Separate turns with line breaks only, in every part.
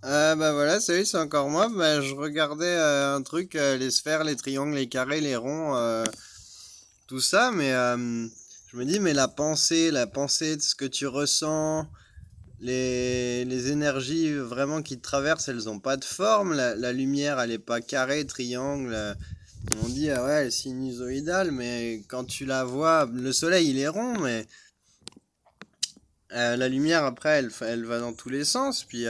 Bah voilà, salut, c'est encore moi. Bah, je regardais un truc, les sphères, les triangles, les carrés, les ronds, tout ça, mais je me dis, mais la pensée de ce que tu ressens, les énergies vraiment qui te traversent, elles ont pas de forme. La lumière, elle est pas carrée, triangle. On dit, ah ouais, elle est sinusoïdale, mais quand tu la vois, le soleil, il est rond, mais la lumière, après, elle va dans tous les sens. Puis,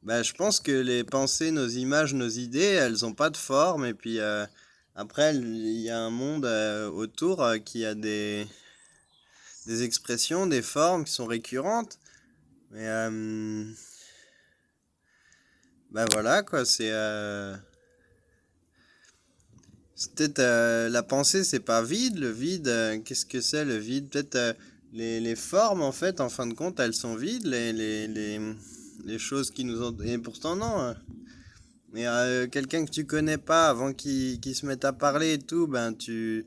bah, je pense que les pensées, nos images, nos idées, elles ont pas de forme. Et puis après, il y a un monde autour qui a des expressions, des formes qui sont récurrentes. Mais bah voilà quoi, c'est peut-être la pensée, c'est pas vide. Le vide, qu'est-ce que c'est le vide? Peut-être les formes en fait, en fin de compte, elles sont vides. Les choses qui nous ont. Et pourtant non, hein. Mais quelqu'un que tu connais pas avant qu'il se mette à parler et tout, ben tu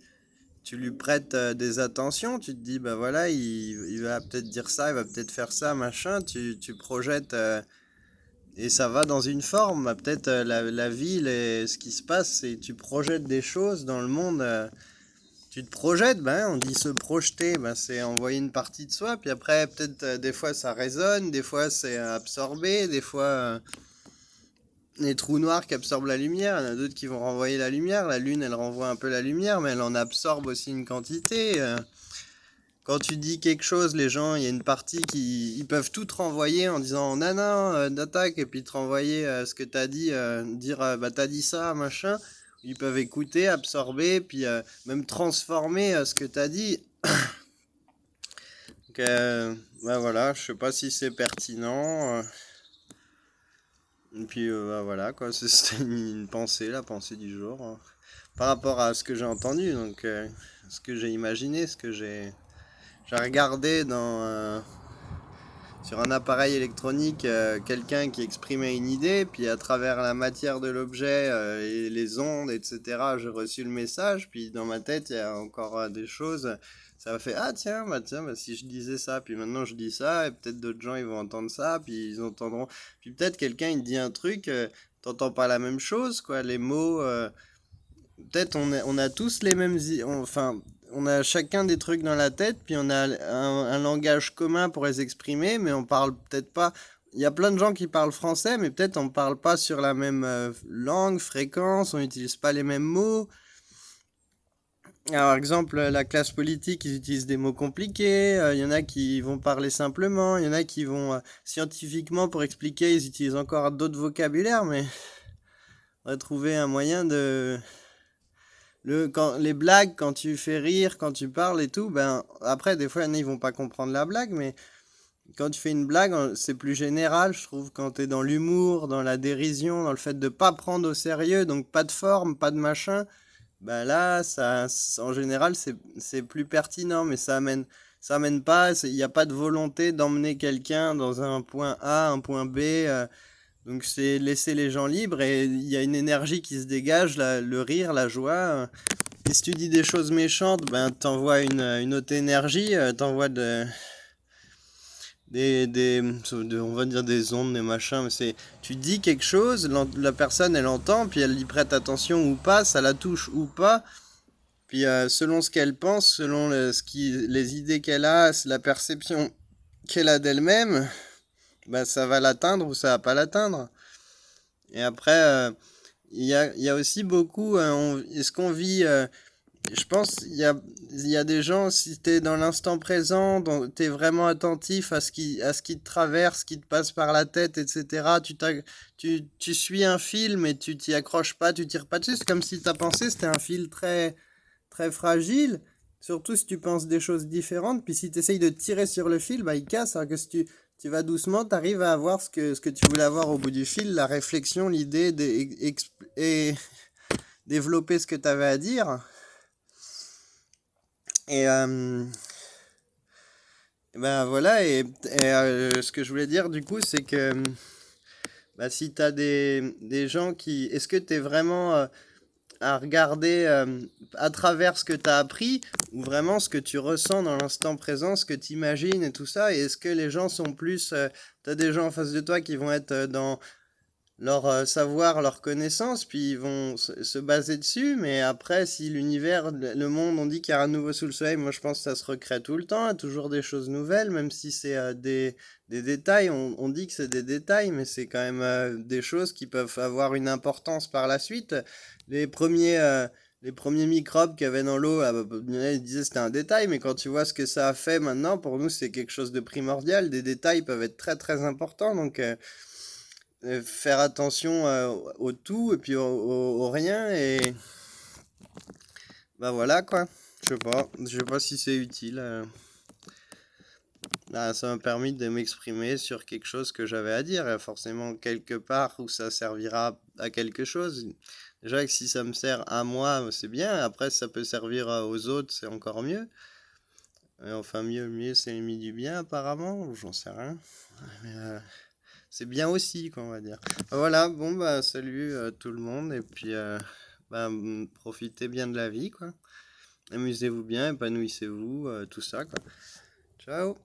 lui prêtes des attentions, tu te dis, ben voilà, il va peut-être dire ça, il va peut-être faire ça, machin, tu projettes et ça va dans une forme. Bah, peut-être la vie, ce qui se passe, c'est tu projettes des choses dans le monde. Tu te projettes, ben on dit se projeter, ben c'est envoyer une partie de soi, puis après peut-être des fois ça résonne, des fois c'est absorbé, des fois les trous noirs qui absorbent la lumière, il y en a d'autres qui vont renvoyer la lumière. La lune, elle renvoie un peu la lumière, mais elle en absorbe aussi une quantité. Quand tu dis quelque chose, les gens, il y a une partie qui, ils peuvent tout te renvoyer en disant non, d'attaque, et puis te renvoyer ce que t'as dit, dire bah t'as dit ça, machin. Ils peuvent écouter, absorber, puis même transformer ce que t'as dit. Donc, bah voilà, je sais pas si c'est pertinent. Et puis bah voilà quoi, c'était une pensée, la pensée du jour, hein, par rapport à ce que j'ai entendu, donc ce que j'ai imaginé, ce que j'ai regardé sur un appareil électronique, quelqu'un qui exprimait une idée, puis à travers la matière de l'objet et les ondes, etc., j'ai reçu le message, puis dans ma tête, il y a encore des choses. Ça m'a fait, ah tiens, bah, si je disais ça, puis maintenant je dis ça, et peut-être d'autres gens ils vont entendre ça, puis ils entendront. Puis peut-être quelqu'un il dit un truc, t'entends pas la même chose, quoi, les mots. Peut-être on a tous les mêmes, enfin, on a chacun des trucs dans la tête, puis on a un langage commun pour les exprimer, mais on parle peut-être pas. Il y a plein de gens qui parlent français, mais peut-être on parle pas sur la même langue, fréquence, on n'utilise pas les mêmes mots. Alors, par exemple, la classe politique, ils utilisent des mots compliqués, il y en a qui vont parler simplement, il y en a qui vont scientifiquement pour expliquer, ils utilisent encore d'autres vocabulaires, mais on va trouver un moyen de les blagues, quand tu fais rire, quand tu parles et tout, ben après, des fois, il y en a, ils vont pas comprendre la blague, mais quand tu fais une blague, c'est plus général, je trouve, quand tu es dans l'humour, dans la dérision, dans le fait de pas prendre au sérieux, donc pas de forme, pas de machin, ben là, en général, c'est plus pertinent, mais ça amène pas, il n'y a pas de volonté d'emmener quelqu'un dans un point A, un point B, donc c'est laisser les gens libres et il y a une énergie qui se dégage, le rire, la joie. Et si tu dis des choses méchantes, ben t'envoies une autre énergie, t'envoies on va dire des ondes, des machins, mais tu dis quelque chose, la personne elle entend, puis elle y prête attention ou pas, ça la touche ou pas, puis selon ce qu'elle pense, selon les idées qu'elle a, la perception qu'elle a d'elle-même, ben ça va l'atteindre ou ça va pas l'atteindre. Et après, il y a aussi beaucoup, est-ce qu'on vit je pense il y a des gens, si tu es dans l'instant présent, tu es vraiment attentif à ce qui te traverse, ce qui te passe par la tête, etc. Tu suis un film et tu t'y accroches pas, tu tires pas dessus. C'est comme si ta pensée, c'était un fil très fragile. Surtout si tu penses des choses différentes. Puis si tu essayes de tirer sur le fil, bah, il casse. Alors que si tu vas doucement, tu arrives à avoir ce que tu voulais avoir au bout du fil, la réflexion, l'idée, et développer ce que tu avais à dire. Et ben voilà, ce que je voulais dire du coup, c'est que bah, si t'as des gens qui. Est-ce que t'es vraiment. à regarder à travers ce que tu as appris, ou vraiment ce que tu ressens dans l'instant présent, ce que tu imagines et tout ça. Et est-ce que les gens sont plus... tu as des gens en face de toi qui vont être dans leur savoir, leur connaissance, puis ils vont se baser dessus, mais après, si l'univers, le monde, on dit qu'il y a un nouveau sous le soleil, moi je pense que ça se recrée tout le temps, il y a toujours des choses nouvelles, même si c'est des détails, on dit que c'est des détails, mais c'est quand même des choses qui peuvent avoir une importance par la suite. Les premiers... les premiers microbes qu'il y avait dans l'eau, ils disaient que c'était un détail, mais quand tu vois ce que ça a fait maintenant, pour nous c'est quelque chose de primordial. Des détails peuvent être très très importants, donc faire attention au tout et puis au rien et bah voilà quoi. Je sais pas si c'est utile. Là, ça m'a permis de m'exprimer sur quelque chose que j'avais à dire. Il y a forcément quelque part où ça servira à quelque chose. Déjà que si ça me sert à moi, c'est bien. Après, si ça peut servir aux autres, c'est encore mieux. Et enfin, mieux, c'est mis du bien apparemment, ou j'en sais rien. Mais, c'est bien aussi, quoi, on va dire. Voilà, bon, bah, salut tout le monde, et puis, bah, profitez bien de la vie, quoi. Amusez-vous bien, épanouissez-vous, tout ça, quoi. Ciao!